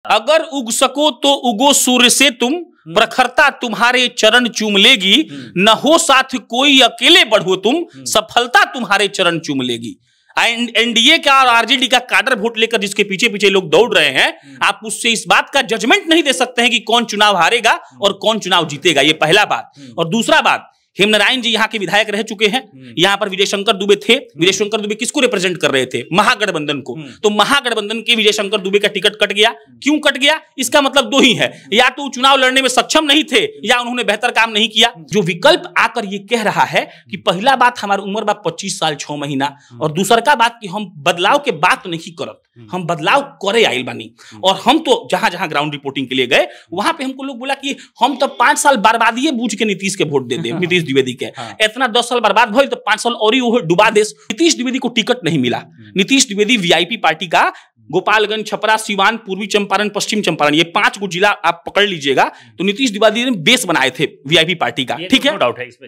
अगर उग सको तो उगो सूर्य से तुम, प्रखरता तुम्हारे चरण चूम लेगी, न हो साथ कोई अकेले बढ़ो तुम, सफलता तुम्हारे चरण चूम लेगी। एनडीए का और आरजेडी का काडर वोट लेकर जिसके पीछे पीछे लोग दौड़ रहे हैं, आप उससे इस बात का जजमेंट नहीं दे सकते हैं कि कौन चुनाव हारेगा और कौन चुनाव जीतेगा। ये पहला बात। और दूसरा बात, हेमनारायण जी यहाँ के विधायक रह चुके हैं, यहाँ पर विजय शंकर दुबे थे। विजय शंकर दुबे किसको रिप्रेजेंट कर रहे थे? महागठबंधन को। तो महागठबंधन के विजय शंकर दुबे का टिकट कट गया। क्यों कट गया? इसका मतलब दो ही है, या तो चुनाव लड़ने में सक्षम नहीं थे या उन्होंने बेहतर काम नहीं किया। जो विकल्प आकर ये कह रहा है कि पहला बात हमारी उम्र बा 25 साल 6 महीना, और दूसरा का बात कि हम बदलाव के बात नहीं करत, हम बदलाव करे आइल बानी। और हम तो जहां जहां ग्राउंड रिपोर्टिंग के लिए गए वहां पे हमको लोग बोला कि हम तो 5 साल बर्बादी बूझ के नीतीश के वोट दे दे, नीतीश द्विवेदी के। इतना 10 साल बर्बाद भइल तो 5 साल और ही डुबा देश। नीतीश द्विवेदी को टिकट नहीं मिला। नीतीश द्विवेदी वीआईपी पार्टी का गोपालगंज, छपरा, सिवान, पूर्वी चंपारण, पश्चिम चंपारण, ये 5 को जिला आप पकड़ लीजिएगा तो नीतीश द्विवेदी ने बेस बनाए थे वीआईपी पार्टी का। ठीक है,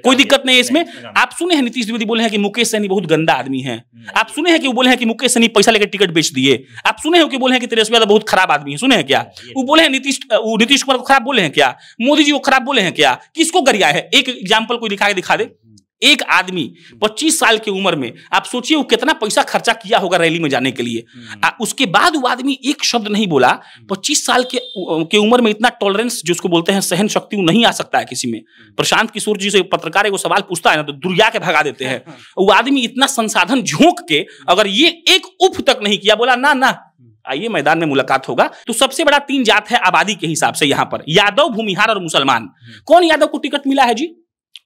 कोई दिक्कत नहीं है इसमें। आप सुने हैं नीतीश द्विवेदी बोले हैं कि मुकेश सहनी बहुत गंदा आदमी है। आप सुने हैं कि वो बोले हैं कि मुकेश सहनी पैसा लेकर टिकट बेच दिए। आप सुने हैं कि बोले हैं कि तेजस्वी यादव बहुत खराब आदमी है। सुने हैं क्या? वो बोले हैं नीतीश कुमार को खराब बोले हैं क्या? मोदी जी को खराब बोले हैं क्या? किसको गरिया है? एक एग्जाम्पल कोई दिखा दे। एक आदमी 25 साल की उम्र में, आप सोचिए वो कितना पैसा खर्चा किया होगा रैली में जाने के लिए। उसके बाद वो आदमी एक शब्द नहीं बोला। 25 साल के उम्र में इतना टॉलरेंस जिसको बोलते हैं सहन शक्ति, वो नहीं आ सकता है किसी में। प्रशांत किशोर जी से पत्रकार को सवाल पूछता है ना तो दुरिया के भगा देते हैं। वो आदमी इतना संसाधन झोंक के अगर ये एक उफ तक नहीं किया, बोला ना आइए मैदान में मुलाकात होगा। तो सबसे बड़ा 3 जात है आबादी के हिसाब से यहाँ पर, यादव, भूमिहार और मुसलमान। कौन यादव को टिकट मिला है जी?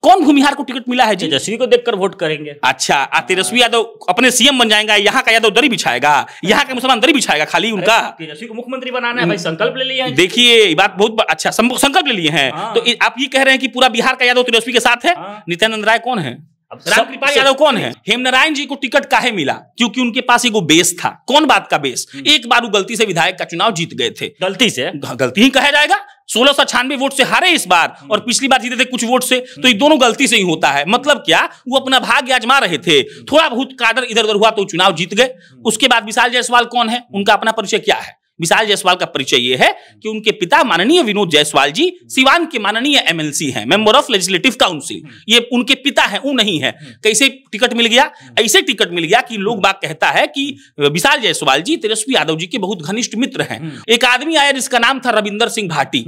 कौन भूमिहार को टिकट मिला है जी? तेजस्वी को देखकर वोट करेंगे। अच्छा, तेजस्वी यादव अपने सीएम बन जाएगा, यहाँ का यादव दरी बिछाएगा, यहाँ का मुसलमान दरी बिछाएगा खाली उनका। तेजस्वी को मुख्यमंत्री बनाना है भाई, संकल्प ले लिया है। देखिए ये बात बहुत अच्छा, संकल्प ले लिए हैं। तो आप ये कह रहे हैं कि पूरा बिहार का यादव तेजस्वी के साथ है। नित्यानंद राय कौन है? रामकृपाल यादव कौन है? हेमनारायण जी को टिकट काहे मिला? क्योंकि उनके पास एगो बेस था। कौन बात का बेस? एक बार वो गलती से विधायक का चुनाव जीत गए थे। गलती ही कहा जाएगा। 1696 वोट से हारे इस बार, और पिछली बार जीते थे कुछ वोट से। तो ये दोनों गलती से ही होता है। मतलब क्या, वो अपना भाग्य आजमा रहे थे, थोड़ा बहुत काडर इधर उधर हुआ तो चुनाव जीत गए। उसके बाद विशाल जायसवाल कौन है? उनका अपना परिचय क्या है? विशाल जायसवाल का परिचय यह है कि उनके पिता माननीय विनोद जायसवाल जी सिवान के माननीय एमएलसी हैं, मेंबर ऑफ लेजिस्लेटिव काउंसिल। ये उनके पिता हैं, वो नहीं है। कैसे टिकट मिल गया? ऐसे टिकट मिल गया कि लोग बाग कहता है कि विशाल जायसवाल जी तेजस्वी यादव जी के बहुत घनिष्ठ मित्र हैं। एक आदमी आया जिसका नाम था रविंदर सिंह भाटी।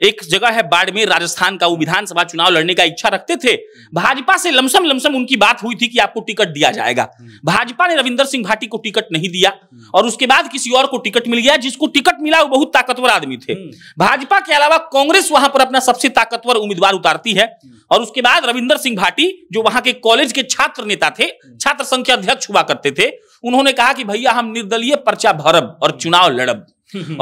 एक जगह है बाड़मेर, राजस्थान का। वो विधानसभा चुनाव लड़ने का इच्छा रखते थे। भाजपा से लमसम उनकी बात हुई थी कि आपको टिकट दिया जाएगा। भाजपा ने रविंदर सिंह भाटी को टिकट नहीं दिया, और उसके बाद किसी और को टिकट मिल गया। जिसको टिकट मिला वो बहुत ताकतवर आदमी थे। भाजपा के अलावा कांग्रेस वहां पर अपना सबसे ताकतवर उम्मीदवार उतारती है। और उसके बाद रविंदर सिंह भाटी, जो वहां के कॉलेज के छात्र नेता थे, छात्र संघ के अध्यक्ष हुआ करते थे, उन्होंने कहा कि भैया हम निर्दलीय पर्चा भरब और चुनाव लड़ब।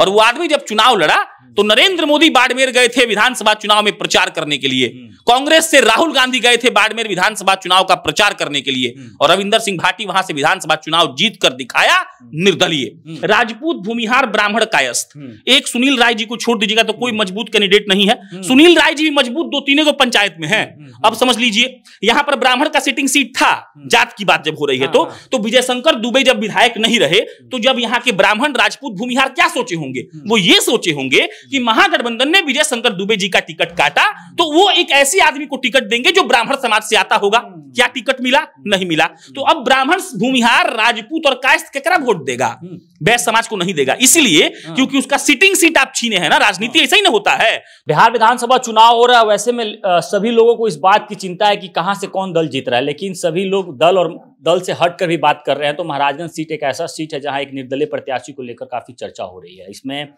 और वो आदमी जब चुनाव लड़ा तो नरेंद्र मोदी बाड़मेर गए थे विधानसभा चुनाव में प्रचार करने के लिए। कांग्रेस से राहुल गांधी गए थे बाड़मेर विधानसभा चुनाव का प्रचार करने के लिए, और रविंदर सिंह भाटी वहां से विधानसभा चुनाव जीत कर दिखाया निर्दलीय। राजपूत, भूमिहार, ब्राह्मण, कायस्थ। एक सुनील राय जी को छोड़ दीजिएगा तो कोई मजबूत कैंडिडेट नहीं है। सुनील राय जी भी मजबूत 2-3 पंचायत में है। अब समझ लीजिए, यहां पर ब्राह्मण का सिटिंग सीट था। जात की बात जब हो रही है तो विजय शंकर दुबे जब विधायक नहीं रहे तो जब यहाँ के ब्राह्मण, राजपूत, भूमिहार क्या सोचे होंगे? वो ये सोचे होंगे कि महागठबंधन ने विजय शंकर दुबे जी का टिकट काटा तो वो एक ऐसे आदमी को टिकट देंगे जो ब्राह्मण समाज से आता होगा। क्या टिकट मिला? नहीं मिला। तो अब ब्राह्मण, भूमिहार, राजपूत और कायस्थ केकरा वोट देगा? वैश्य समाज को नहीं देगा, इसलिए क्योंकि उसका सिटिंग सीट आप छीने हैं ना। राजनीति ऐसा ही ना होता है। बिहार विधानसभा चुनाव हो रहा है, वैसे में सभी लोगों को इस बात की चिंता है कि कहां से कौन दल जीत रहा है, लेकिन सभी लोग दल और दल से हटकर भी बात कर रहे हैं। तो महाराजगंज सीट एक ऐसा सीट है जहां एक निर्दलीय प्रत्याशी को लेकर काफी चर्चा हो रही है। इसमें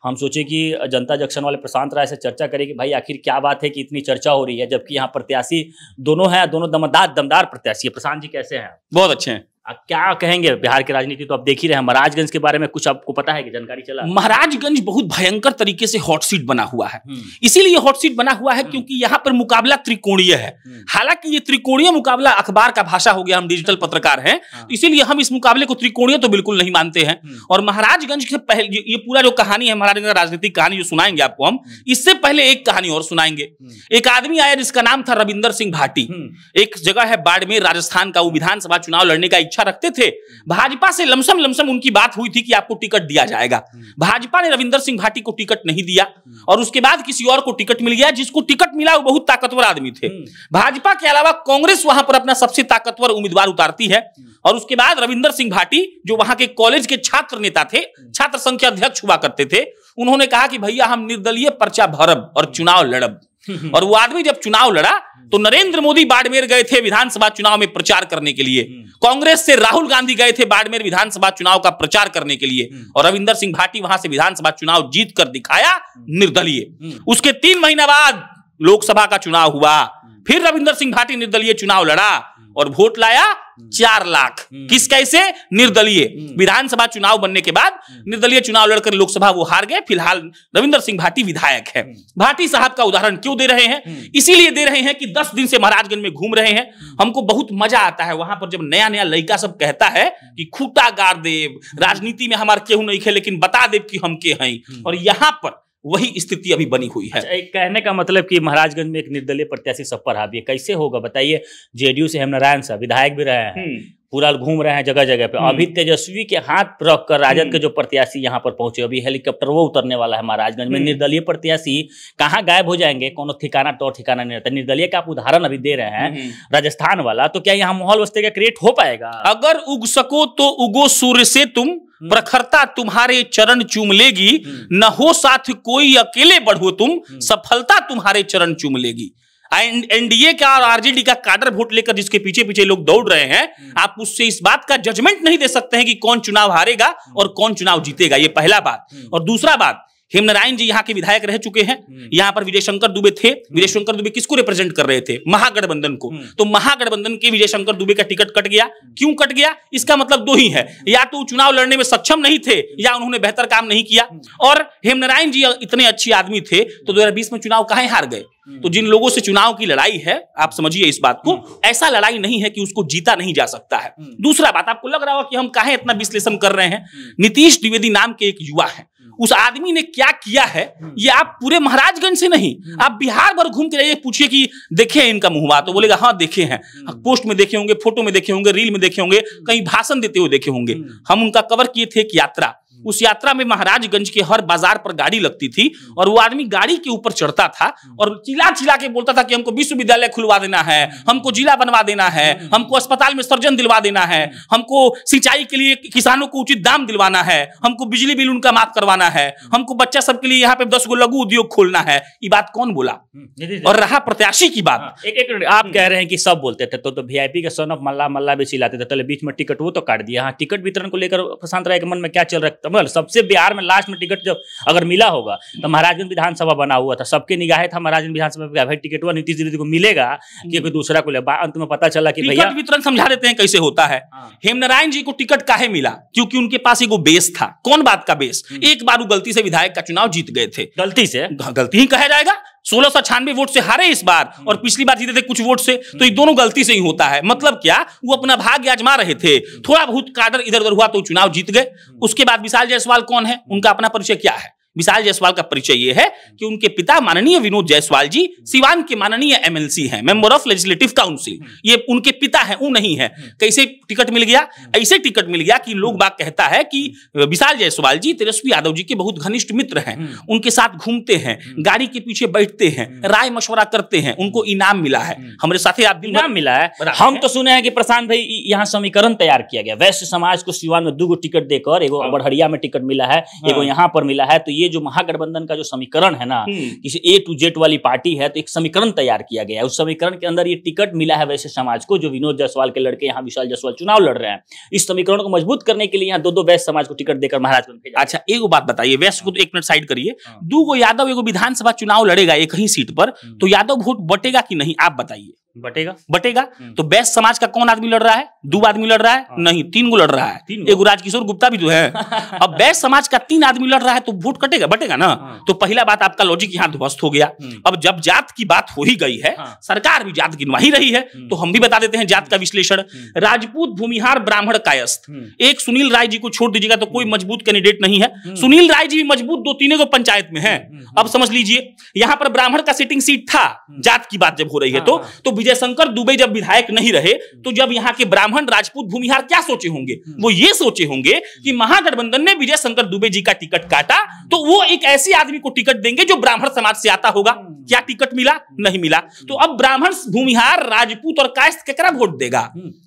हम सोचे कि जनता जंक्शन वाले प्रशांत राय से चर्चा करें कि भाई आखिर क्या बात है कि इतनी चर्चा हो रही है, जबकि यहाँ प्रत्याशी दोनों हैं, दोनों दमदार प्रत्याशी है। प्रशांत जी कैसे हैं? बहुत अच्छे हैं। क्या कहेंगे? बिहार की राजनीति तो आप देख ही रहे हैं। महाराजगंज के बारे में कुछ आपको पता है कि जानकारी चला? महाराजगंज बहुत भयंकर तरीके से हॉट सीट बना हुआ है। इसीलिए हॉट सीट बना हुआ है क्योंकि यहाँ पर मुकाबला त्रिकोणीय है। हालांकि ये त्रिकोणीय मुकाबला अखबार का भाषा हो गया, हम डिजिटल पत्रकार हैं, तो इसीलिए हम इस मुकाबले को त्रिकोणीय तो बिल्कुल नहीं मानते हैं। और महाराजगंज से पहले ये पूरा जो कहानी है, महाराजगंज राजनीतिक कहानी जो सुनाएंगे आपको हम, इससे पहले एक कहानी और सुनाएंगे। एक आदमी आया जिसका नाम था रविंदर सिंह भाटी। एक जगह है बाड़मेर, राजस्थान का। वो विधानसभा चुनाव लड़ने का इच्छा अपेक्षा रखते थे, भाजपा से लमसम उनकी बात हुई थी कि आपको टिकट दिया जाएगा। भाजपा ने रविंदर सिंह भाटी को टिकट नहीं दिया और उसके बाद किसी और को टिकट मिल गया। जिसको टिकट मिला वो बहुत ताकतवर आदमी थे। भाजपा के अलावा कांग्रेस वहां पर अपना सबसे ताकतवर उम्मीदवार उतारती है और उसके बाद रविंदर सिंह भाटी जो वहां के कॉलेज के छात्र नेता थे, छात्र संघ के अध्यक्ष हुआ करते थे, उन्होंने कहा कि भैया हम निर्दलीय पर्चा भरब और चुनाव लड़ब। और वो आदमी जब चुनाव लड़ा तो नरेंद्र मोदी बाड़मेर गए थे विधानसभा चुनाव में प्रचार करने के लिए, कांग्रेस से राहुल गांधी गए थे बाड़मेर विधानसभा चुनाव का प्रचार करने के लिए और रविंदर सिंह भाटी वहां से विधानसभा चुनाव जीत कर दिखाया निर्दलीय। उसके 3 महीना बाद लोकसभा का चुनाव हुआ, फिर रविंदर सिंह भाटी निर्दलीय चुनाव लड़ा और वोट लाया 4 लाख। किस कैसे? निर्दलीय। विधानसभा चुनाव बनने के बाद निर्दलीय चुनाव लड़कर लोकसभा वो हार गए। फिलहाल रविंदर सिंह भाटी विधायक है। भाटी साहब का उदाहरण क्यों दे रहे हैं? इसीलिए दे रहे हैं कि 10 दिन से महाराजगंज में घूम रहे हैं। हमको बहुत मजा आता है वहां पर जब नया नया लड़का सब कहता है कि खूटा गाड़ देव, राजनीति में हमारे केहू नहीं खे लेकिन बता देव कि हम के हैं, और यहाँ पर वही स्थिति अभी बनी हुई है। कहने का मतलब कि महाराजगंज में एक निर्दलीय प्रत्याशी सब पर हावी है, कैसे होगा बताइए? जेडीयू से हेमनारायण साहब विधायक भी रहे हैं, पूरा घूम रहे हैं जगह जगह पे। अभी तेजस्वी के हाथ रख कर राजद के जो प्रत्याशी यहाँ पर पहुंचे, अभी हेलीकॉप्टर वो उतरने वाला है महाराजगंज में। निर्दलीय प्रत्याशी कहाँ गायब हो जाएंगे, कोनो ठिकाना तो ठिकाना नहीं रहता। निर्दलीय का आप उदाहरण अभी दे रहे हैं राजस्थान वाला, तो क्या यहाँ माहौल वस्ते का क्रिएट हो पाएगा? अगर उग सको तो उगो सूर्य से तुम, प्रखरता तुम्हारे चरण चूम लेगी, न हो साथ कोई अकेले बढ़ो तुम, सफलता तुम्हारे चरण चूम लेगी। एनडीए का और आरजेडी का काडर वोट लेकर जिसके पीछे पीछे लोग दौड़ रहे हैं, आप उससे इस बात का जजमेंट नहीं दे सकते हैं कि कौन चुनाव हारेगा और कौन चुनाव जीतेगा। ये पहला बात। और दूसरा बात, हेमनारायण जी यहाँ के विधायक रह चुके हैं। यहाँ पर विजय शंकर दुबे थे। विजय शंकर दुबे किसको रिप्रेजेंट कर रहे थे? महागठबंधन को। तो महागठबंधन के विजय शंकर दुबे का टिकट कट गया। क्यों कट गया? इसका मतलब 2 ही है, या तो चुनाव लड़ने में सक्षम नहीं थे या उन्होंने बेहतर काम नहीं किया। और हेमनारायण जी इतने अच्छे आदमी थे तो 2020 में चुनाव काहे हार गए? तो जिन लोगों से चुनाव की लड़ाई है, आप समझिए इस बात को, ऐसा लड़ाई नहीं है कि उसको जीता नहीं जा सकता है। दूसरा बात, आपको लग रहा होगा कि हम काहे इतना विश्लेषण कर रहे हैं। नीतीश द्विवेदी नाम के एक युवा है, उस आदमी ने क्या किया है ये आप पूरे महाराजगंज से नहीं, आप बिहार भर घूम के जाइए, पूछिए कि देखे इनका मुहवा, तो बोलेगा हाँ देखे हैं, पोस्ट में देखे होंगे, फोटो में देखे होंगे, रील में देखे होंगे, कहीं भाषण देते हुए देखे होंगे। हम उनका कवर किए थे एक यात्रा, उस यात्रा में महाराजगंज के हर बाजार पर गाड़ी लगती थी और वो आदमी गाड़ी के ऊपर चढ़ता था और चिल्ला चिल्ला के बोलता था कि हमको विश्वविद्यालय खुलवा देना है, हमको जिला बनवा देना है, हमको अस्पताल में सर्जन दिलवा देना है, हमको सिंचाई के लिए किसानों को उचित दाम दिलवाना है, हमको बिजली बिल उनका माफ करवाना है, हमको बच्चा सबके लिए यहाँ पे 10 गो लघु उद्योग खोलना है। ये बात कौन बोला? और रहा प्रत्याशी की बात, एक आप कह रहे हैं कि सब बोलते थे, तो वीआईपी के सन ऑफ मल्ला मल्ला भी चिल्लाते थे, तो बीच में टिकट वो तो काट दिया। हाँ, टिकट वितरण को लेकर प्रशांत राय के मन में क्या चल रहा है? सबसे बिहार में लास्ट में टिकट जब अगर मिला होगा तो महाराजगंज विधानसभा बना हुआ था, सबके निगाहें था महाराजगंज विधानसभा पे, भाई टिकट हुआ नीतीश द्विवेदी को मिलेगा कि कोई दूसरा को ले। अंत में पता चला कि भैया टिकट वितरण समझा देते हैं कैसे होता है। हेमनारायण जी को टिकट काहे मिला? क्योंकि उनके पास एक बेस था। कौन बात का बेस? एक बार वो गलती से विधायक का चुनाव जीत गए थे। गलती से? गलती ही कहा जाएगा। 1696 वोट से हारे इस बार और पिछली बार जीते थे कुछ वोट से, तो ये दोनों गलती से ही होता है। मतलब क्या, वो अपना भाग्य आजमा रहे थे, थोड़ा बहुत काडर इधर उधर हुआ तो चुनाव जीत गए। उसके बाद विशाल जायसवाल कौन है? उनका अपना परिचय क्या है? विशाल जायसवाल का परिचय यह है कि उनके पिता माननीय विनोद जायसवाल जी सिवान के माननीय एमएलसी हैं, मेंबर ऑफ लेजिस्लेटिव काउंसिल। ये उनके पिता हैं, वो नहीं है। कैसे टिकट मिल गया? ऐसे टिकट मिल गया कि लोग बाग कहता है कि विशाल जायसवाल जी तेजस्वी यादव जी के बहुत घनिष्ठ मित्र हैं, उनके साथ घूमते हैं, गाड़ी के पीछे बैठते हैं, राय मशवरा करते हैं, उनको इनाम मिला है। हमारे साथ आप इनाम मिला है। हम तो सुने हैं कि प्रशांत भाई यहाँ समीकरण तैयार किया गया, वैश्य समाज को सिवान में 2 गो टिकट देकर, एगो बड़हरिया में टिकट मिला है, एगो यहाँ पर मिला है। तो ये जो महागठबंधन का जो समीकरण है ना, किसी A to Z वाली पार्टी है, तो एक समीकरण तैयार किया गया है। उस समीकरण के अंदर ये टिकट मिला है वैश्य समाज को, जो विनोद जायसवाल के लड़के यहाँ विशाल जायसवाल चुनाव लड़ रहे हैं। इस समीकरण को मजबूत करने के लिए यहाँ 2 वैश्य समाज को टिकट देकर महाराजगंज भेजा। अच्छा, एक बात बताइए, वैश्य को तो 1 मिनट साइड करिए, 2 गो यादव एगो विधानसभा चुनाव लड़ेगा एक ही सीट पर, तो यादव वोट बटेगा कि नहीं? आप बताइए। बटेगा। तो वैश्य समाज का कौन आदमी लड़ रहा है? 2 आदमी लड़ रहा है? नहीं, 3 गो लड़ रहा है। एक राजकिशोर गुप्ता भी तो है। अब वैश्य समाज का 3 आदमी लड़ रहा है तो वोट बटेगा ना। तो पहला बात आपका लॉजिक यहाँ ध्वस्त हो गया। अब जब जात की बात हो ही गई है, सरकार भी जात गिनवा ही रही है, तो हम भी बता देते हैं जात का विश्लेषण। राजपूत, भूमिहार, ब्राह्मण, कायस्थ, एक सुनील राय जी को छोड़ दीजिएगा तो कोई मजबूत कैंडिडेट नहीं है। सुनील राय जी भी मजबूत 2-3 को पंचायत में है। अब समझ लीजिए यहां पर ब्राह्मण का सिटिंग सीट था, जात की बात जब हो रही है तो विजय शंकर दुबे जब विधायक नहीं रहे तो जब यहाँ के ब्राह्मण, राजपूत, भूमिहार क्या सोचे होंगे? वो ये सोचे होंगे कि महागठबंधन ने विजय शंकर दुबे जी का टिकट काटा तो वो एक ऐसे आदमी को टिकट देंगे जो ब्राह्मण समाज से आता होगा। क्या टिकट मिला? नहीं मिला। तो अब ब्राह्मण, भूमिहार, राजपूत और कायस्थ केकरा वोट देगा?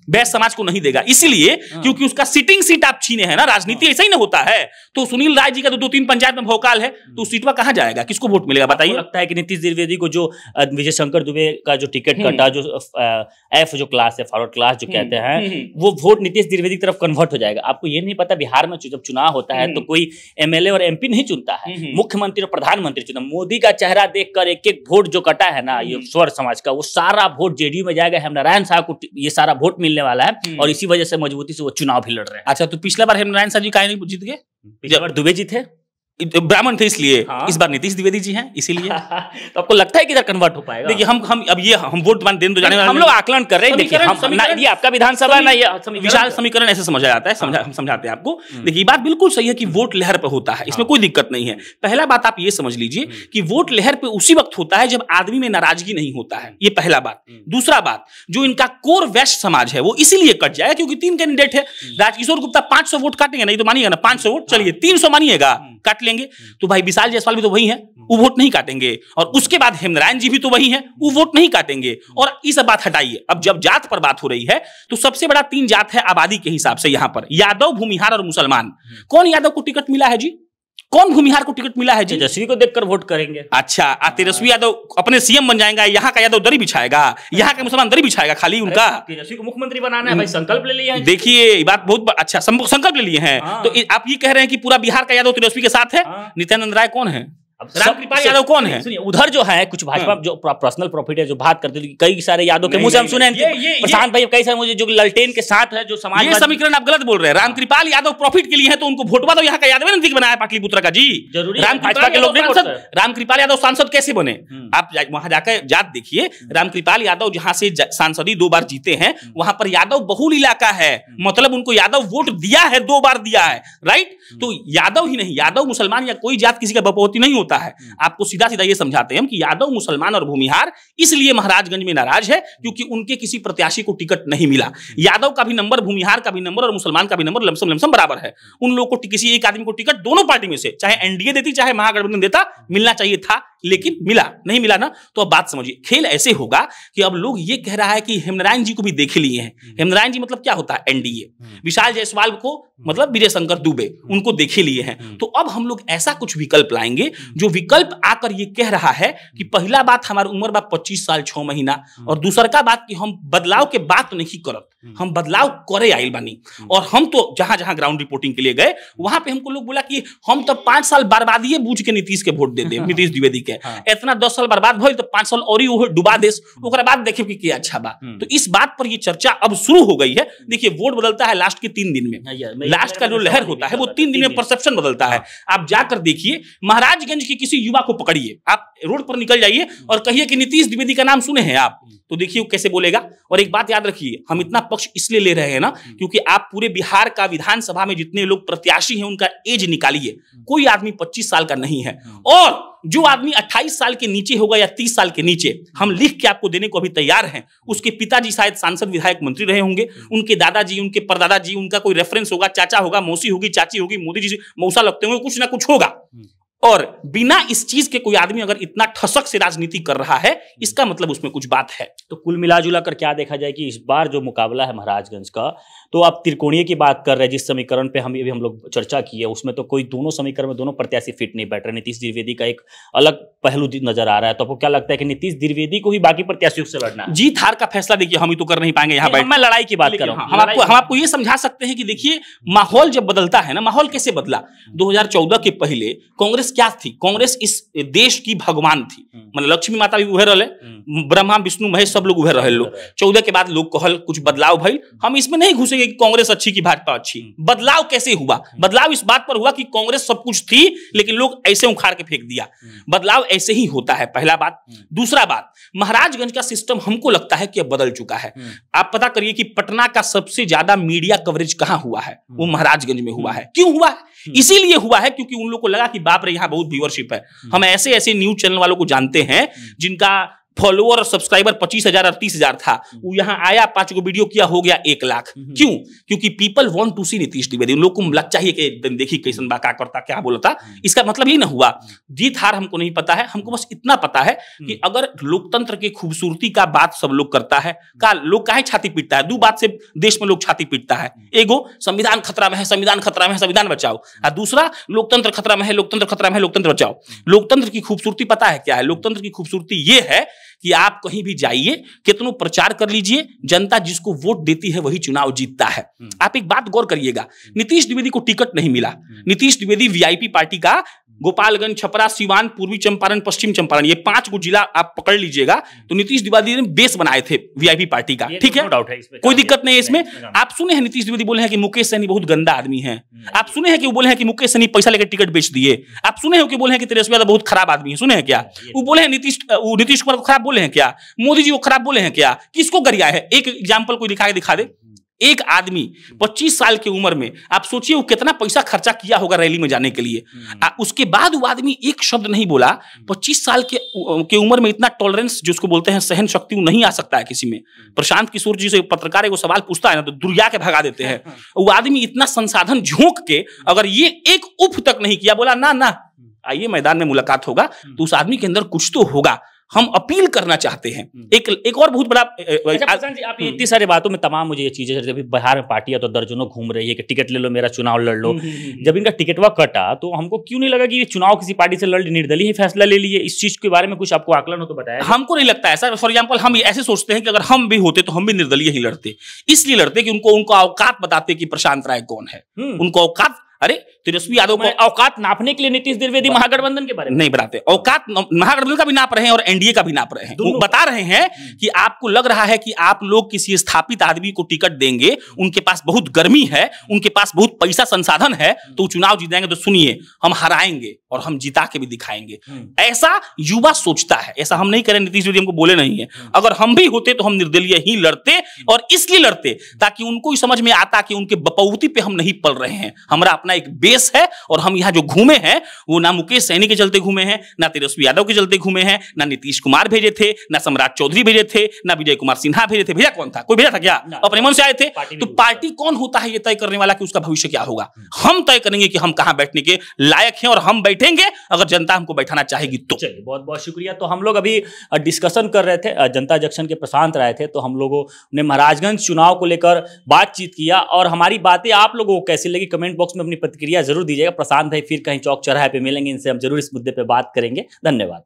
वैश्य समाज को नहीं देगा, इसलिए क्योंकि उसका सिटिंग सीट आप छीने हैं ना। राजनीति ऐसा ही ना होता है। तो सुनील राय जी का तो 2-3 पंचायत में भौकाल है, तो उस सीट पर कहां जाएगा? किसको वोट मिलेगा बताइए? लगता है कि नीतीश द्विवेदी को जो विजय शंकर दुबे का जो टिकट कटा, जो एफ जो क्लास है, फॉरवर्ड क्लास जो कहते हैं, वो वोट नीतीश द्विवेदी की तरफ कन्वर्ट हो जाएगा। आपको ये नहीं पता बिहार में जब चुनाव होता है तो कोई एमएलए और एमपी नहीं चुनता है, मुख्यमंत्री और प्रधानमंत्री चुनता। मोदी का चेहरा देखकर एक एक वोट जो कटा है ना, ये स्वर समाज का, वो सारा वोट जेडीयू में जाएगा। हेमनारायण साहब को ये सारा वोट मिलने वाला है और इसी वजह से मजबूती से वो चुनाव भी लड़ रहे हैं। अच्छा, तो पिछला बार हेमनारायण साहब जी काहे नहीं जीत गए? पिछली बार दुबे जी थे, ब्राह्मण थे इसलिए। इस बार नीतीश द्विवेदी जी हैं इसीलिए। तो आपको लगता है कि इधर कन्वर्ट हो पाएगा? देखिए हम वोट देने तो जाने वाले, हम लोग आकलन कर रहे हैं। देखिए ये आपका विधानसभा ना, ये विशाल समीकरण ऐसे समझा जाता है, हम समझाते हैं आपको। देखिए बात बिल्कुल सही है कि वोट लहर पे होता है, इसमें कोई दिक्कत नहीं है। पहला बात आप ये समझ लीजिए कि वोट लहर पे उसी वक्त होता है जब आदमी में नाराजगी नहीं होता है, ये पहला बात। दूसरा बात, जो इनका कोर वैश्य समाज है वो इसीलिए कट जाए क्योंकि 3 कैंडिडेट है। राजकिशोर गुप्ता 500 वोट काटेंगे, नहीं तो मानिएगा ना 500 वोट, चलिए 300 मानिएगा काट लेंगे, तो भाई विशाल जायसवाल भी तो वही है, वो वोट नहीं काटेंगे। और उसके बाद हेमनारायण जी भी तो वही हैं, वो वोट नहीं काटेंगे। और ये सब बात हटाइए, अब जब जात पर बात हो रही है तो सबसे बड़ा 3 जात है आबादी के हिसाब से यहाँ पर, यादव, भूमिहार और मुसलमान। कौन यादव को टिकट मिला है जी? कौन भूमिहार को टिकट मिला है जी? तेजस्वी को देखकर वोट करेंगे। अच्छा, तेजस्वी यादव अपने सीएम बन जाएगा, यहाँ का यादव दरी बिछाएगा, यहाँ का मुसलमान दरी बिछाएगा खाली उनका। तेजस्वी को मुख्यमंत्री बनाना है भाई, संकल्प ले लिया है। देखिए ये बात बहुत अच्छा, संकल्प ले लिए हैं। तो आप ये कह रहे हैं कि पूरा बिहार का यादव तेजस्वी के साथ है? नित्यानंद राय कौन है? रामकृपाल यादव कौन है? सुनिए, उधर जो है कुछ भाजपा जो पर्सनल प्रॉफिट है जो बात करते हैं, कई सारे यादव के मुंह से हम सुने, प्रशांत भाई कई सारे मुझे जो ललटेन के साथ है जो समाज, ये समीकरण आप गलत बोल रहे हैं। रामकृपाल यादव प्रॉफिट के लिए है तो उनको वोटवा तो यहाँ का यादव ने बनाया पाटलिपुत्र का जी। जरूरी रामकृपाल के लोग रामकृपाल यादव सांसद कैसे बने? आप वहां जाकर जात देखिए, रामकृपाल यादव जहां से सांसदी 2 बार जीते हैं, वहां पर यादव बहुल इलाका है, मतलब उनको यादव वोट दिया है, 2 बार दिया है, राइट। तो यादव ही नहीं, यादव मुसलमान या कोई जात किसी का बपौती नहीं होता है। आपको सीधा सीधा ये समझाते हैं हम कि यादव, मुसलमान और भूमिहार इसलिए महाराजगंज में नाराज है क्योंकि उनके किसी प्रत्याशी को टिकट नहीं मिला। यादव का भी नंबर, भूमिहार का भी नंबर और मुसलमान का भी नंबर लमसम बराबर है। उन लोगों को किसी एक आदमी को टिकट दोनों पार्टी में से, चाहे एनडीए देती चाहे महागठबंधन देता, मिलना चाहिए था, लेकिन मिला नहीं, मिला ना। तो अब बात समझिए, खेल ऐसे होगा कि अब लोग ये कह रहा है कि हेमनारायण जी को भी देख लिए हैं। हेमनारायण जी मतलब क्या होता है? एनडीए। विशाल जायसवाल को मतलब विजय शंकर दुबे, उनको देखे लिए हैं। तो अब हम लोग ऐसा कुछ विकल्प लाएंगे जो विकल्प आकर ये कह रहा है कि पहला बात हमारी उम्र बा 25 साल 6 महीना, और दूसरा का बात कि हम बदलाव के बात नहीं करत, हम बदलाव करे आइल बानी। और हम तो जहां जहां ग्राउंड रिपोर्टिंग के लिए गए वहां पे हमको लोग बोला कि हम तो 5 साल बर्बादी बूझ के नीतीश के वोट दे दे, नीतीश द्विवेदी के। इतना 10 साल बर्बाद भइल तो 5 साल और ही डुबा देश, ओकरा बाद देखे कि क्या अच्छा बा। तो इस बात पर ये चर्चा अब शुरू हो गई है। देखिए वोट बदलता है लास्ट के 3 दिन में, लास्ट का जो लहर होता है वो 3 दिन में परसेप्शन बदलता है। आप जाकर देखिए, महाराजगंज के किसी युवा को पकड़िए, आप रोड पर निकल जाइए और कहिए कि नीतीश द्विवेदी का नाम सुने हैं आप, तो देखिए वो कैसे बोलेगा। और एक बात याद रखिए, हम इतना पक्ष इसलिए ले रहे हैं ना क्योंकि आप पूरे बिहार का विधानसभा में जितने लोग प्रत्याशी हैं उनका एज निकालिए, कोई आदमी 25 साल का नहीं है। और जो आदमी 28 साल के नीचे होगा या 30 साल के नीचे, हम लिख के आपको देने को अभी तैयार हैं। उसके पिताजी शायद सांसद, विधायक, मंत्री रहे होंगे, उनके दादाजी, उनके परदादाजी, उनका कोई रेफरेंस होगा, चाचा होगा, मौसी होगी, चाची होगी, मोदी जी से मौसा लगते होंगे, कुछ ना कुछ होगा। और बिना इस चीज के कोई आदमी अगर इतना ठसक से राजनीति कर रहा है, इसका मतलब उसमें कुछ बात है। तो कुल मिलाजुला कर क्या देखा जाए कि इस बार जो मुकाबला है महाराजगंज का, तो आप त्रिकोणीय की बात कर रहे हैं, जिस समीकरण पे हम लोग चर्चा की है उसमें तो कोई दोनों समीकरण में दोनों प्रत्याशी फिट नहीं बैठ रहे। नीतीश द्विवेदी का एक अलग पहलू नजर आ रहा है, तो आपको क्या लगता है कि नीतीश द्विवेदी को ही बाकी प्रत्याशियों से लड़ना? जीत हार का फैसला देखिए हम ही तो कर नहीं पाएंगे यहाँ बैठ, मैं लड़ाई की बात कर रहा हूँ। हम आपको ये समझा सकते हैं कि देखिए माहौल जब बदलता है ना, माहौल कैसे बदला? 2014 के पहले कांग्रेस क्या थी? कांग्रेस इस देश की भगवान थी, मतलब लक्ष्मी माता भी उभे रहे, ब्रह्मा विष्णु महेश सब लोग उभे रहे लोग। 14 के बाद लोग कहल कुछ बदलाव भाई, हम इसमें नहीं घुसेंगे कि कांग्रेस अच्छी की भाजपा अच्छी। बदलाव कैसे हुआ? बदलाव इस बात पर हुआ कि कांग्रेस सब कुछ थी लेकिन लोग ऐसे उखाड़ के फेंक दिया। बदलाव ऐसे ही होता है, पहला बात। दूसरा बात, महाराजगंज का सिस्टम हमको लगता है कि अब बदल चुका है। आप पता करिए कि पटना का सबसे ज्यादा मीडिया कवरेज कहां हुआ है? वो महाराजगंज में हुआ है। क्यों हुआ है? इसीलिए हुआ है क्योंकि उन लोगों को लगा कि बाप रे यहाँ बहुत व्यूअरशिप है। हम ऐसे ऐसे न्यूज चैनल वालों को जानते हैं जिनका फॉलोअर और सब्सक्राइबर 25,000 और 30,000 था, वो यहाँ आया 5 को वीडियो किया, हो गया 1 लाख। क्यों? क्योंकि पीपल वांट टू सी नीतीश द्विवेदी। उन लोग को लग चाहिए कि देखिए कैसन बा, क्या करता, क्या बोलता। इसका मतलब ये ना हुआ जीत हार हमको नहीं पता है, हमको बस इतना पता है कि अगर लोकतंत्र की खूबसूरती का बात सब लोग करता है, का लोग काहे छाती पीटता है? 2 बात से देश में लोग छाती पीटता है। एगो संविधान खतरा में है, संविधान खतरा में है, संविधान बचाओ, और दूसरा लोकतंत्र खतरा में है, लोकतंत्र खतरा में है, लोकतंत्र बचाओ। लोकतंत्र की खूबसूरती पता है क्या है? लोकतंत्र की खूबसूरती ये है कि आप कहीं भी जाइए, कितनों प्रचार कर लीजिए, जनता जिसको वोट देती है वही चुनाव जीतता है। आप एक बात गौर करिएगा, नीतीश द्विवेदी को टिकट नहीं मिला। नीतीश द्विवेदी वीआईपी पार्टी का गोपालगंज, छपरा, सिवान, पूर्वी चंपारण, पश्चिम चंपारण, ये 5 को जिला आप पकड़ लीजिएगा तो नीतीश द्विवेदी ने बेस बनाए थे वीआईपी पार्टी का। ठीक है, कोई दिक्कत नहीं है इसमें। आप सुने हैं नीतीश द्विवेदी बोले हैं कि मुकेश सहनी बहुत गंदा आदमी है। आप सुने हैं कि वो बोले हैं कि मुकेश सहनी पैसा लेकर टिकट बेच दिए। आप सुने हैं कि बोले हैं कि तेजस्वी यादव बहुत खराब आदमी है। सुने हैं क्या? वो बोले हैं नीतीश कुमार को खराब बोले हैं क्या? मोदी जी को खराब बोले हैं क्या? किसको गरिया है? एक एग्जाम्पल कोई दिखा दे। एक आदमी 25 साल की उम्र में, आप सोचिए वो कितना पैसा खर्चा किया होगा रैली में जाने के लिए। उसके बाद वो आदमी एक शब्द नहीं बोला। 25 साल के उम्र में इतना टॉलरेंस, जिसको बोलते हैं सहन शक्ति, नहीं आ सकता है किसी में। प्रशांत किशोर जी से पत्रकार को सवाल पूछता है ना तो दुरिया के भगा देते हैं। वो आदमी इतना संसाधन झोंक के अगर ये एक उफ तक नहीं किया, बोला ना आइए मैदान में मुलाकात होगा, तो उस आदमी के अंदर कुछ तो होगा। हम अपील करना चाहते हैं। एक और बहुत बड़ा जी, आप इतनी सारी बातों में तमाम मुझे ये चीजें, जब बिहार में पार्टियां तो दर्जनों घूम रही है कि टिकट ले लो, मेरा चुनाव लड़ लो। जब इनका टिकटवा कटा तो हमको क्यों नहीं लगा कि ये चुनाव किसी पार्टी से लड़, निर्दलीय ही फैसला ले लिए? इस चीज के बारे में कुछ आपको आकलन हो तो बताया। हमको नहीं लगता ऐसा। फॉर एग्जाम्पल, हम ऐसे सोचते हैं कि अगर हम भी होते तो हम भी निर्दलीय ही लड़ते। इसलिए लड़ते कि उनको औकात बताते कि प्रशांत राय कौन है। उनको औकात, अरे तेजस्वी यादव को औकात नापने के लिए नीतीश द्विवेदी महागठबंधन के बारे में नहीं बताते। औकात महागठबंधन का भी नाप रहे हैं और एनडीए का भी नाप रहे हैं। वो बता रहे हैं कि आपको लग रहा है कि आप लोग किसी स्थापित आदमी को टिकट देंगे, उनके पास बहुत गर्मी है, उनके पास बहुत पैसा संसाधन है, तो चुनाव जीत जाएंगे। तो सुनिए, हम हराएंगे और हम जिता के भी दिखाएंगे। ऐसा युवा सोचता है। ऐसा हम नहीं करें, नीतीश द्विवेदी हमको बोले नहीं है। अगर हम भी होते तो हम निर्दलीय ही लड़ते, और इसलिए लड़ते ताकि उनको समझ में आता कि उनके बपौती पे हम नहीं पल रहे हैं। हमारा अपना एक बेस है, और हम यहाँ जो घूमे हैं वो ना मुकेश सहनी के चलते घूमे हैं, ना तेजस्वी यादव के चलते घूमे हैं, ना नीतीश कुमार भेजे थे, ना सम्राट चौधरी भेजे थे, ना विजय कुमार सिन्हा भेजे थे। भेजा कौन था? कोई भेजा था क्या? अपने मन से आए थे। तो पार्टी कौन होता है ये तय करने वाला कि उसका भविष्य क्या होगा? हम तय करेंगे कि हम कहां बैठने के लायक हैं, और हम बैठेंगे अगर जनता हमको बैठाना चाहेगी तो। चलिए, बहुत बहुत शुक्रिया। तो हम लोग अभी डिस्कशन कर रहे थे, जनता जंक्शन के प्रशांत राय थे, तो हम लोगों ने महाराजगंज चुनाव को लेकर बातचीत किया, और हमारी बातें आप लोगों को कैसी लगी कमेंट बॉक्स में अपनी प्रतिक्रिया जरूर दीजिएगा। प्रशांत भाई फिर कहीं चौक चौराहे पे मिलेंगे, इनसे हम जरूर इस मुद्दे पे बात करेंगे। धन्यवाद।